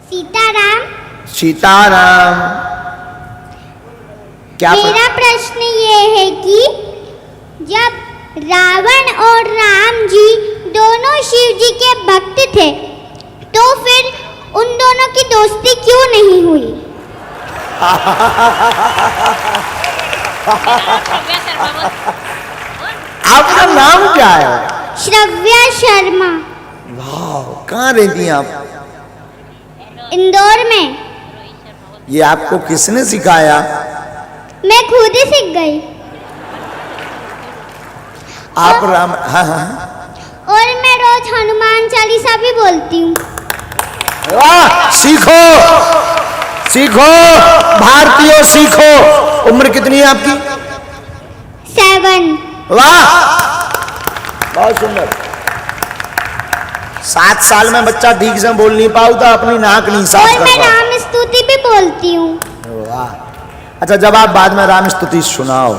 सीताराम। सीताराम। क्या मेरा प्रश्न ये है कि जब रावण और राम जी दोनों शिव जी के भक्त थे तो फिर उन दोनों की दोस्ती क्यों नहीं हुई? आपका नाम क्या है? श्रव्या शर्मा। वाह, कहाँ रहती हैं आप? इंदौर में। ये आपको किसने सिखाया? मैं खुद ही सीख गई। आप राम। हाँ हाँ। और मैं रोज हनुमान चालीसा भी बोलती हूँ। वाह, सीखो सीखो भारतीयों, सीखो। उम्र कितनी है आपकी? 7। वाह, बहुत सुंदर। 7 साल में बच्चा ठीक से बोल नहीं पाता, अपनी नाक नहीं साफ और कर मैं पाता। राम स्तुति भी बोलती हूँ। वाह। अच्छा, जब आप बाद में राम स्तुति सुनाओ।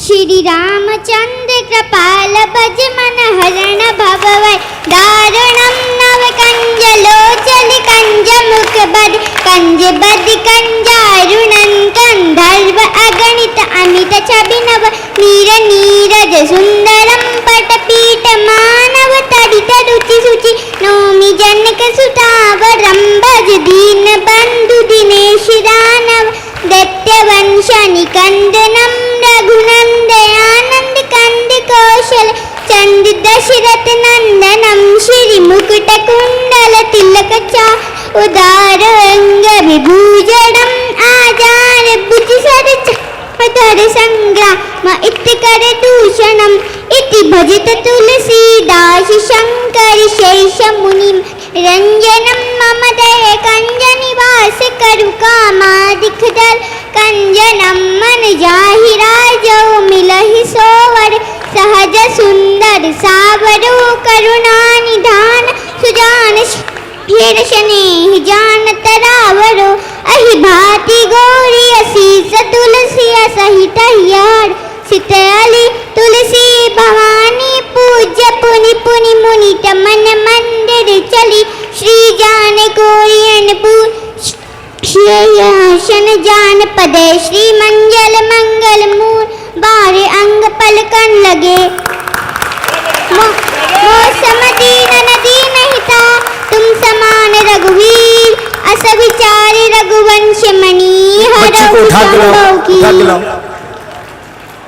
श्री रामचंद्र कृपाल भज मन हरण भवै दारुणम नव कंज लोचन कंज मुख बद कंज बद कंजारुणन कंधर्व अगणित अमित छबिनव नीर नीरज सुंदरम पटपीठ मानव तडित रुचि सुचि नौमि जनक सुतावरम भज दीन बंधु दिनेश दानव दैत्यवंश निकंदनम रघुनंदयानंद कंद कौशल चंद दशरथ नंदनम श्री मुकुट कुंडल तिलक उदार अंग विभूषणम आजार भुज सर धर संग्राम इति कर दूषणम इति भजत तुलसीदास शंकर शेष मुनि रंजनम मम दय कंज निवास करु कामादिक दल कंजनम मन जाहि राजौ मिलहि सोवर सहज सुंदर सावरो करुणा निधान सुजान फिर स्नेह जान तरावरो अहि भाति गौरी असीस तुलसी सहित यार सितली तुलसी भवानी पूज्य पुनि पुनि मुनि मन मंदिर चली श्री जान गौरियन श्रेयसन जान पदे श्री मंगल मंगल मूल बारे अंग पलकन लगे मौसम दीन नदी नहीं था तुम समान रघुवीर अस विचारी रघुवंश मणि बच्ची को उठा के लाओ, उठा के लाओ,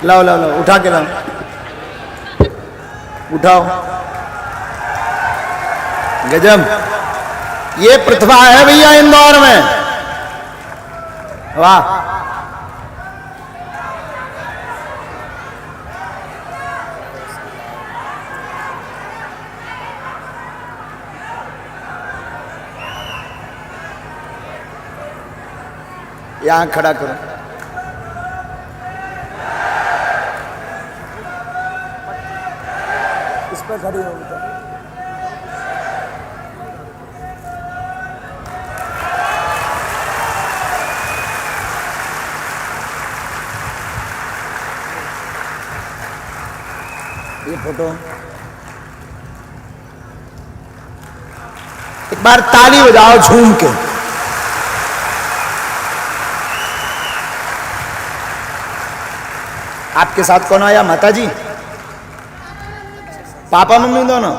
लाओ लाओ लाओ, उठा के लाओ, उठाओ। गजब, ये प्रतिभा है भैया इंदौर में। वाह। यहां खड़ा करो। इस पर खड़ी हो बेटा। ये फोटो एक बार ताली बजाओ झूम के। आपके साथ कौन आया? माता जी, पापा मम्मी दोनों?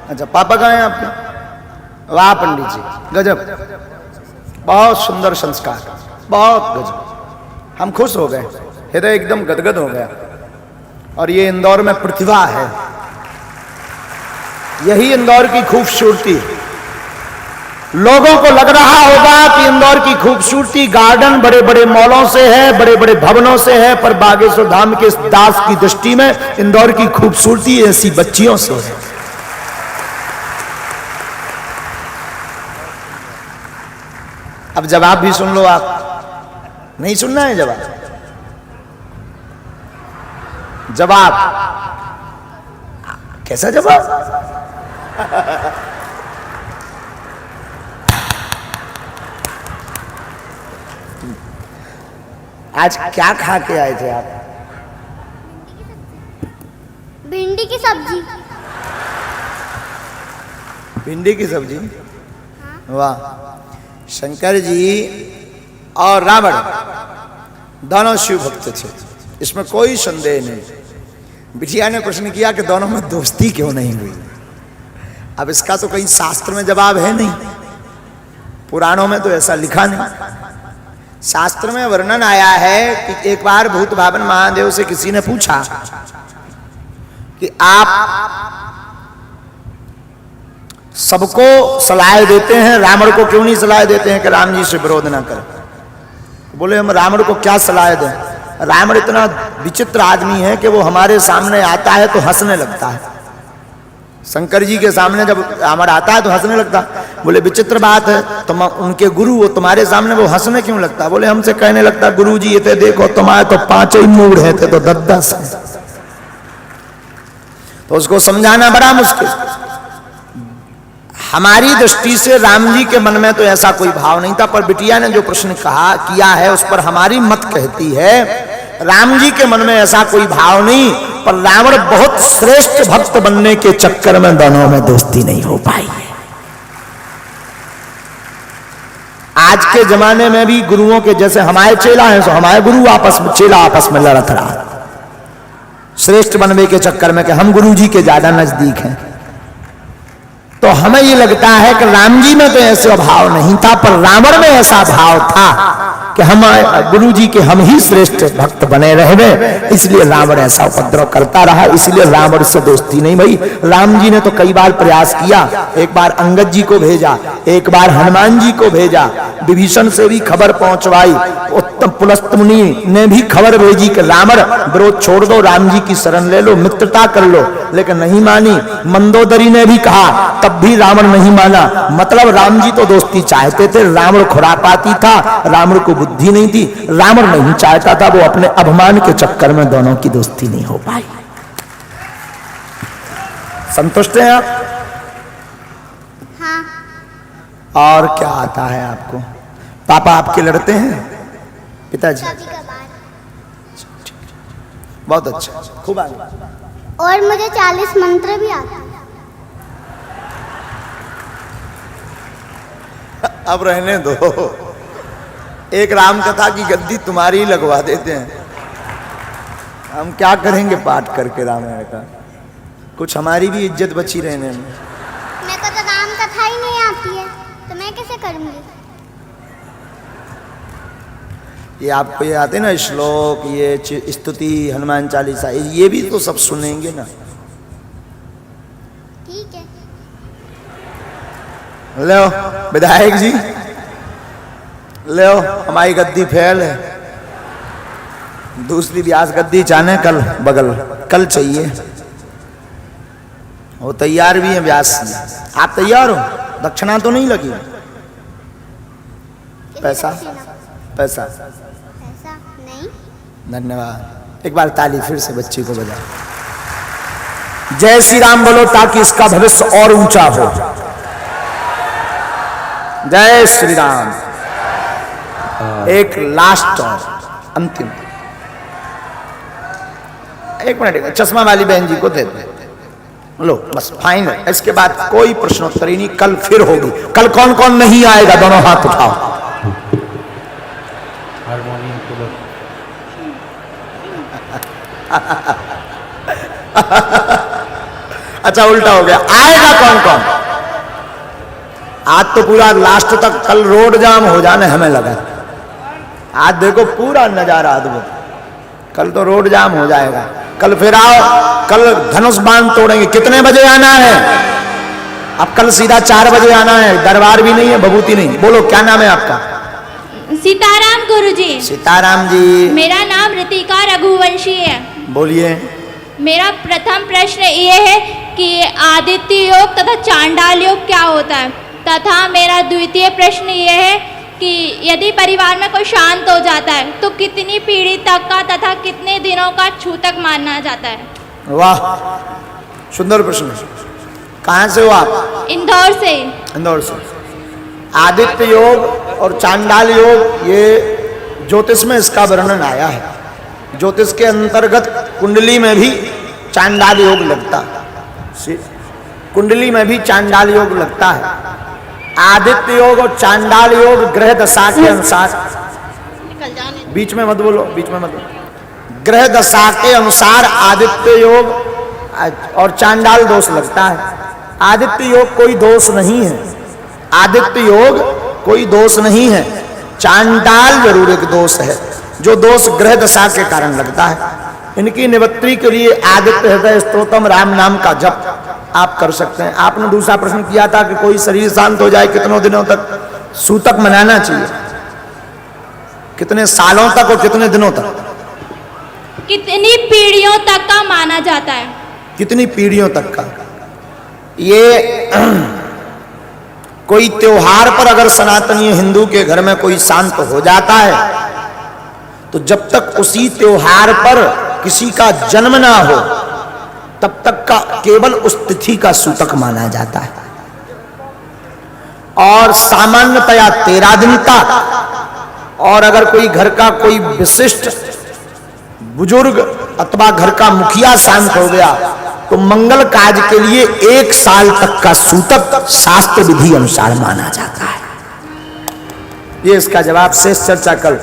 अच्छा, पापा कहाँ हैं आपके? वाह पंडित जी, गजब, बहुत सुंदर संस्कार, बहुत गजब। हम खुश हो गए, हृदय एकदम गदगद हो गया। और ये इंदौर में प्रतिभा है, यही इंदौर की खूबसूरती। लोगों को लग रहा होगा कि इंदौर की खूबसूरती गार्डन बड़े बड़े मॉलों से है, बड़े बड़े भवनों से है, पर बागेश्वर धाम के दास की दृष्टि में इंदौर की खूबसूरती ऐसी बच्चियों से है। अब जवाब भी सुन लो। आप नहीं सुनना है जवाब? जवाब कैसा जवाब? आज क्या खा के आए थे आप? भिंडी की सब्जी। भिंडी की सब्जी? हाँ। वाह, शंकर जी और रावण दोनों शिव भक्त थे, इसमें कोई संदेह नहीं। बिटिया ने प्रश्न किया कि दोनों में दोस्ती क्यों नहीं हुई। अब इसका तो कहीं शास्त्र में जवाब है नहीं, पुराणों में तो ऐसा लिखा नहीं। शास्त्र में वर्णन आया है कि एक बार भूत भावन महादेव से किसी ने पूछा कि आप सबको सलाह देते हैं, रावण को क्यों नहीं सलाह देते हैं कि राम जी से विरोध ना करें। बोले हम रावण को क्या सलाह दें, रावण इतना विचित्र आदमी है कि वो हमारे सामने आता है तो हंसने लगता है। शंकर जी के सामने जब रावण आता है तो हंसने लगता। बोले विचित्र बात है, तुम उनके गुरु हो, तुम्हारे सामने वो हंसने क्यों लगता। बोले हमसे कहने लगता गुरु जी ये थे देखो तुम्हारे तो 5 ही मूड है थे तो 10 है। तो उसको समझाना बड़ा मुश्किल। हमारी दृष्टि से राम जी के मन में तो ऐसा कोई भाव नहीं था, पर बिटिया ने जो प्रश्न कहा किया है उस पर हमारी मत कहती है राम जी के मन में ऐसा कोई भाव नहीं, पर रावण बहुत श्रेष्ठ भक्त बनने के चक्कर में दोनों में दोस्ती नहीं हो पाई है। आज के जमाने में भी गुरुओं के जैसे हमारे चेला हैं, सो हमारे गुरु आपस में चेला आपस में लड़त रहा श्रेष्ठ बनने के चक्कर में कि हम गुरु जी के ज्यादा नजदीक हैं। तो हमें ये लगता है कि राम जी में तो ऐसा भाव नहीं था, पर रावण में ऐसा भाव था कि हम गुरु जी के हम ही श्रेष्ठ भक्त बने रहे, इसलिए रावण ऐसा उपद्रव करता रहा, इसलिए रावण से दोस्ती नहीं भई। राम जी ने तो कई बार प्रयास किया, एक बार अंगद जी को भेजा, एक बार हनुमान जी को भेजा, विभीषण से भी खबर पहुंचवाई, उत्तम पुलस्त मुनि ने भी खबर भेजी कि रावण विरोध छोड़ दो, राम जी की शरण ले लो, मित्रता कर लो, लेकिन नहीं मानी। मंदोदरी ने भी कहा, तब भी रावण नहीं माना। मतलब राम जी तो दोस्ती चाहते थे, रावण खुरापाती था, रावण को बुद्धि नहीं थी, रावण नहीं चाहता था, वो अपने अभिमान के चक्कर में दोनों की दोस्ती नहीं हो पाई। संतुष्ट हैं आप? हाँ। और क्या आता है आपको? पापा आपके लड़ते हैं? पिताजी? बहुत अच्छा, खूब आगे। और मुझे 40 मंत्र भी आते हैं। अब रहने दो, एक राम कथा की गद्दी तुम्हारी ही लगवा देते हैं। हम क्या करेंगे पाठ करके रामायण का, कुछ हमारी भी इज्जत बची रहने में। मेरे को तो राम कथा ही नहीं आती है, तो मैं कैसे करूंगी? ये आपको ये आते ना श्लोक, ये स्तुति, हनुमान चालीसा, ये भी तो सब सुनेंगे ना। ठीक है। लो विधायक जी, लो हमारी गद्दी फैल है, दूसरी व्यास गद्दी चाहने कल बगल, कल चाहिए। वो तैयार भी है व्यास जी, आप तैयार हो? दक्षिणा तो नहीं लगी? पैसा पैसा ऐसा नहीं। धन्यवाद। एक बार ताली फिर से बच्चे को बजा। जय श्री राम बोलो ताकि इसका भविष्य और ऊंचा हो। जय श्री राम। एक लास्ट और अंतिम, एक मिनट, चश्मा वाली बहन जी को दे दो, लो बस फाइनल। इसके बाद कोई प्रश्नोत्तरी नहीं, कल फिर होगी। कल कौन कौन नहीं आएगा दोनों हाथ उठाओ। हारमोनियम अच्छा उल्टा हो गया, आएगा कौन कौन? आज तो पूरा लास्ट तक, कल रोड जाम हो जाने हमें लगा। आज देखो पूरा नजारा अद्भुत, कल तो रोड जाम हो जाएगा। कल फिर आओ, कल धनुष बाण तोड़ेंगे। कितने बजे आना है? अब कल सीधा 4 बजे आना है, दरबार भी नहीं है, भभूति नहीं। बोलो क्या नाम है आपका? सीताराम गुरुजी। सीताराम जी। मेरा नाम ऋतिका रघुवंशी है। बोलिए। मेरा प्रथम प्रश्न ये है कि आदित्य योग तथा चांडाल योग क्या होता है, तथा मेरा द्वितीय प्रश्न ये है कि यदि परिवार में कोई शांत हो जाता है तो कितनी पीढ़ी तक का तथा कितने दिनों का छूतक माना जाता है? वाह सुंदर प्रश्न। कहाँ से हो आप? इंदौर से। इंदौर से। आदित्य योग और चांडाल योग, ये ज्योतिष में इसका वर्णन आया है। ज्योतिष के अंतर्गत कुंडली में भी चांडाल योग लगता है, कुंडली में भी चांडाल योग लगता है। आदित्य योग और चांडाल योग ग्रह दशा के अनुसार, बीच में मत बोलो, बीच में मत बोलो, ग्रह दशा के अनुसार आदित्य योग और चांडाल दोष लगता है। आदित्य योग कोई दोष नहीं है, आदित्य योग कोई दोष नहीं है, चांडाल जरूर एक दोष है, जो दोष ग्रह दशा के कारण लगता है। इनकी निवृत्ति के लिए आदित्य हृदय स्तोत्रम राम नाम का जप आप कर सकते हैं। आपने दूसरा प्रश्न किया था कि कोई शरीर शांत हो जाए कितनों दिनों तक सूतक मनाना चाहिए, कितने सालों तक और कितने दिनों तक, कितनी पीढ़ियों तक का माना जाता है? कितनी पीढ़ियों तक का? ये कोई त्योहार पर अगर सनातनी हिंदू के घर में कोई शांत हो जाता है तो जब तक उसी त्योहार पर किसी का जन्म ना हो तब तक का केवल उस तिथि का सूतक माना जाता है। और सामान्यतया 13 दिन तक। और अगर कोई घर का कोई विशिष्ट बुजुर्ग अथवा घर का मुखिया शांत हो गया तो मंगल कार्य के लिए 1 साल तक का सूतक शास्त्र विधि अनुसार माना जाता है। ये इसका जवाब शेष चर्चा कल